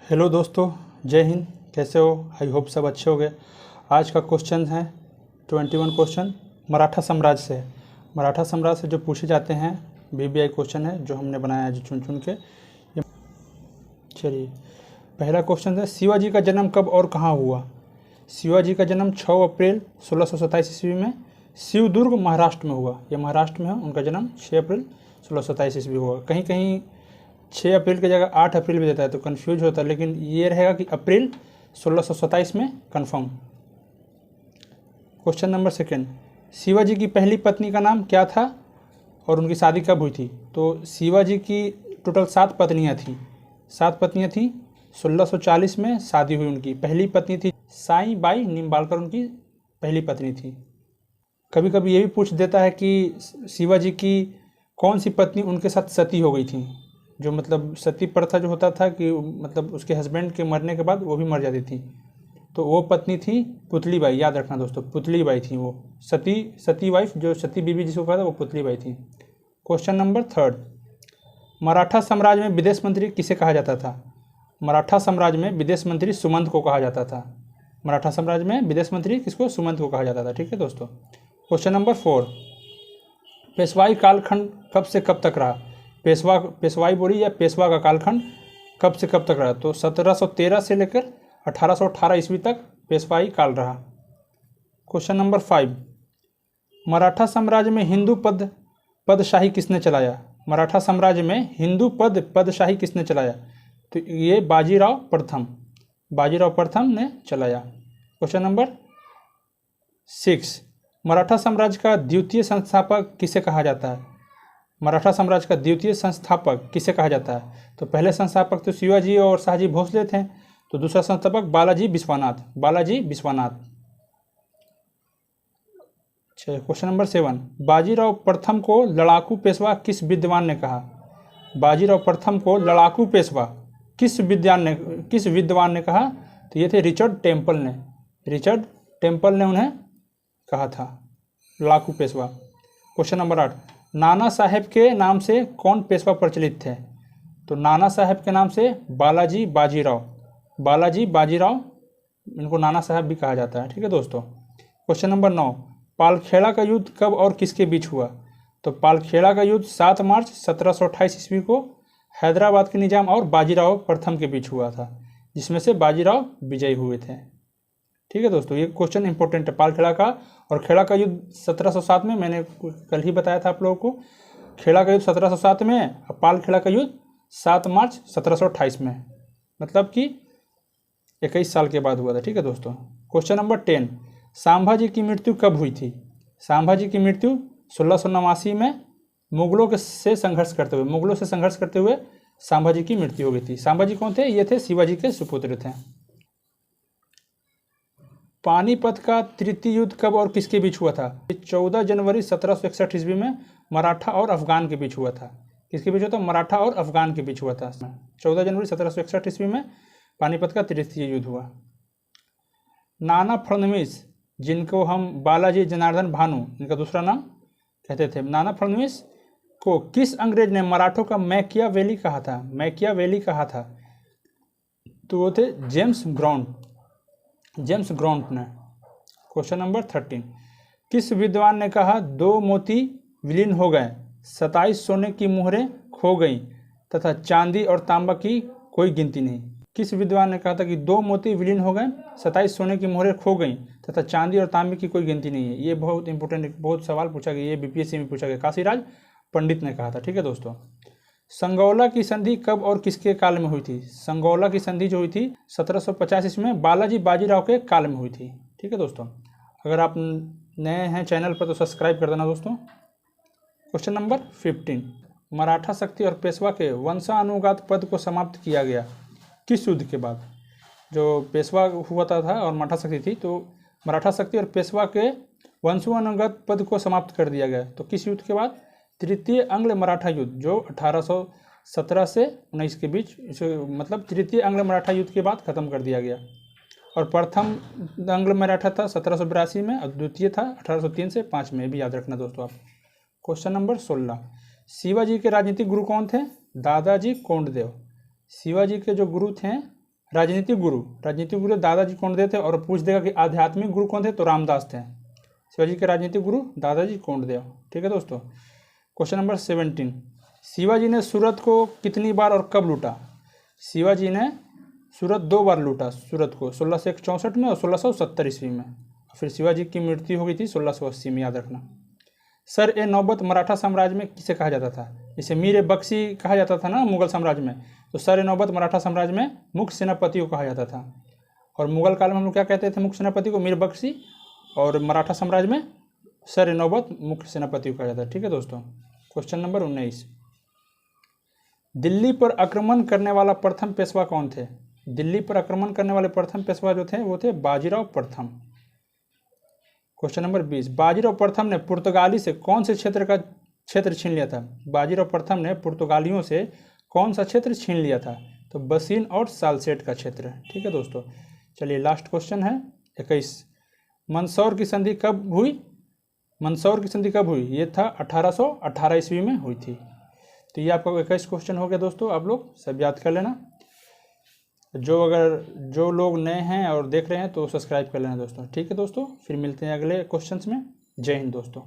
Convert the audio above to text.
Hello दोस्तों, जय हिंद। कैसे हो? आई होप सब अच्छे होंगे। आज का क्वेश्चन है 21 क्वेश्चन मराठा साम्राज्य से। मराठा साम्राज्य से जो पूछे जाते हैं वीवीआई क्वेश्चन है जो हमने बनाया है, जो चुन चुन के। चलिए, पहला क्वेश्चन है, शिवाजी का जन्म कब और कहाँ हुआ? शिवाजी का जन्म 6 अप्रैल 1627 ईस्वी में शिवदुर्ग महाराष्ट्र में हुआ। ये महाराष्ट्र में है, उनका जन्म 6 अप्रैल 1627 ईस्वी हुआ। कहीं कहीं 6 अप्रैल की जगह 8 अप्रैल भी देता है तो कंफ्यूज होता है, लेकिन ये रहेगा कि अप्रैल 1627 में confirm. Question number second, Shivaji की पहली पत्नी का नाम क्या था और उनकी शादी कब हुई थी? तो शिवाजी की टोटल 7 पत्नियां थी। 7 पत्नियां थी। 1640 में शादी हुई उनकी। पहली पत्नी थी साई बाई निम्बालकर, उनकी पहली पत्नी थी। कभी कभी ये भी पूछ देता है कि शिवाजी की कौन सी पत्नी उनके साथ सती हो गई थी। जो मतलब सती प्रथा जो होता था कि मतलब उसके हस्बैंड के मरने के बाद वो भी मर जाती थी, तो वो पत्नी थी पुतली बाई। याद रखना दोस्तों, पुतली बाई थी वो। सती वाइफ, जो सती बीबी जिसको कहा था, वो पुतली बाई थी। क्वेश्चन नंबर थर्ड, मराठा साम्राज्य में विदेश मंत्री किसे कहा जाता था? मराठा साम्राज्य में विदेश मंत्री सुमंत को कहा जाता था। मराठा साम्राज्य में विदेश मंत्री किसको? सुमंत को कहा जाता था। ठीक है दोस्तों। क्वेश्चन नंबर 4, पेशवाई कालखंड कब से कब तक रहा? पेशवाई बोली या पेशवा का कालखंड कब से कब तक रहा? तो 1713 से लेकर 1818 ईस्वी तक पेशवाई काल रहा। क्वेश्चन नंबर 5, मराठा साम्राज्य में हिंदू पदशाही किसने चलाया? मराठा साम्राज्य में हिंदू पदशाही किसने चलाया? तो ये बाजीराव प्रथम ने चलाया। क्वेश्चन नंबर 6, मराठा साम्राज्य का द्वितीय संस्थापक किसे कहा जाता है? मराठा साम्राज्य का द्वितीय संस्थापक किसे कहा जाता है? तो पहले संस्थापक तो शिवाजी और शाहजी भोसले थे, तो दूसरा संस्थापक बालाजी विश्वनाथ। क्वेश्चन नंबर 7, बाजीराव प्रथम को लड़ाकू पेशवा किस विद्वान ने कहा? बाजीराव प्रथम को लड़ाकू पेशवा किस विद्वान ने कहा? तो ये थे रिचर्ड टेम्पल ने उन्हें कहा था लड़ाकू पेशवा। क्वेश्चन नंबर 8, नाना साहेब के नाम से कौन पेशवा प्रचलित थे? तो नाना साहेब के नाम से बालाजी बाजीराव, इनको नाना साहब भी कहा जाता है। ठीक है दोस्तों। क्वेश्चन नंबर 9, पालखेड़ा का युद्ध कब और किसके बीच हुआ? तो पालखेड़ा का युद्ध 7 मार्च 1728 ईस्वी को हैदराबाद के निजाम और बाजीराव प्रथम के बीच हुआ था, जिसमें से बाजीराव विजयी हुए थे। ठीक है दोस्तों, ये क्वेश्चन इंपॉर्टेंट है। पालखेड़ा का और खेड़ा का युद्ध 1707 में, मैंने कल ही बताया था आप लोगों को। खेड़ा का युद्ध 1707 में और पालखेड़ा का युद्ध 7 मार्च 1728 में, मतलब कि 21 साल के बाद हुआ था। ठीक है दोस्तों। क्वेश्चन नंबर 10, संभाजी की मृत्यु कब हुई थी? संभाजी की मृत्यु 1689 में मुगलों से संघर्ष करते हुए संभाजी की मृत्यु हो गई थी। संभाजी कौन थे? ये थे शिवाजी के सुपुत्र थे। पानीपत का तृतीय युद्ध कब और किसके बीच हुआ था? 14 जनवरी 1761 ईस्वी में मराठा और अफगान के बीच हुआ था। किसके बीच हुआ था? मराठा और अफगान के बीच हुआ था। 14 जनवरी 1761 ईस्वी में पानीपत का तृतीय युद्ध हुआ। नाना फडणवीस, जिनको हम बालाजी जनार्दन भानु, इनका दूसरा नाम कहते थे, नाना फडणवीस को किस अंग्रेज ने मराठों का मैकियावेली कहा था? तो वो थे जेम्स ग्राउंट ने। क्वेश्चन नंबर 13, किस विद्वान ने कहा 2 मोती विलीन हो गए, 27 सोने की मुहरें खो गई तथा चांदी और तांबा की कोई गिनती नहीं? किस विद्वान ने कहा था कि 2 मोती विलीन हो गए, 27 सोने की मुहरें खो गई तथा चांदी और तांबे की कोई गिनती नहीं है? ये बहुत इंपॉर्टेंट, बहुत सवाल पूछा गया, ये बीपीएससी में पूछा गया। काशीराज पंडित ने कहा था। ठीक है दोस्तों। संगौला की संधि कब और किसके काल में हुई थी? संगौला की संधि जो हुई थी 1750 ईस्वी में बालाजी बाजीराव के काल में हुई थी। ठीक है दोस्तों। अगर आप नए हैं चैनल पर तो सब्सक्राइब कर देना दोस्तों। क्वेश्चन नंबर 15, मराठा शक्ति और पेशवा के वंशानुगत पद को समाप्त किया गया किस युद्ध के बाद? जो पेशवा हुआ था और मराठा शक्ति थी, तो मराठा शक्ति और पेशवा के वंशानुगत पद को समाप्त कर दिया गया। तो किस युद्ध के बाद? तृतीय अंग्ल मराठा युद्ध, जो 1817 से 19 के बीच, मतलब तृतीय अंग्ल मराठा युद्ध के बाद खत्म कर दिया गया। और प्रथम अंग्ल मराठा था 1782 में और द्वितीय था 1803 से 5 में, भी याद रखना दोस्तों आप। क्वेश्चन नंबर 16, शिवाजी के राजनीतिक गुरु कौन थे? दादाजी कोंडदेव। शिवाजी के जो गुरु थे राजनीतिक गुरु दादाजी कोंडदेव थे। और पूछ देगा कि आध्यात्मिक गुरु कौन थे, तो रामदास थे। शिवाजी के राजनीतिक गुरु दादाजी कोंडदेव। ठीक है दोस्तों। क्वेश्चन नंबर 17, शिवाजी ने सूरत को कितनी बार और कब लूटा? शिवाजी ने सूरत 2 बार लूटा सूरत को, 1664 में और 1670 ईस्वी में। फिर शिवाजी की मृत्यु हो गई थी 1680 में, याद रखना। सर ए नौबत मराठा साम्राज्य में किसे कहा जाता था? जैसे मीर ए बख्शी कहा जाता था ना मुगल साम्राज्य में, तो सर ए नौबत मराठा साम्राज्य में मुख्य सेनापति को कहा जाता था। और मुगल काल में हम लोग क्या कहते थे मुख्य सेनापति को? मीर बख्शी। और मराठा साम्राज्य में सर ए नौबत मुख्य सेनापति को कहा जाता है। ठीक है दोस्तों। क्वेश्चन नंबर 19, दिल्ली पर आक्रमण करने वाला प्रथम पेशवा कौन थे? दिल्ली पर आक्रमण करने वाले प्रथम पेशवा जो थे वो थे बाजीराव प्रथम। क्वेश्चन नंबर 20, बाजीराव प्रथम ने पुर्तगाली से कौन से क्षेत्र छीन लिया था? बाजीराव प्रथम ने पुर्तगालियों से कौन सा क्षेत्र छीन लिया था? तो बसीन और सालसेट का क्षेत्र। ठीक है दोस्तों। चलिए लास्ट क्वेश्चन है 21, मंदसौर की संधि कब हुई? मंदसौर की संधि कब हुई? ये था 1818 ईस्वी में हुई थी। तो ये आपका 21 क्वेश्चन हो गया दोस्तों। आप लोग सब याद कर लेना। जो लोग नए हैं और देख रहे हैं तो सब्सक्राइब कर लेना दोस्तों। ठीक है दोस्तों। फिर मिलते हैं अगले क्वेश्चंस में। जय हिंद दोस्तों।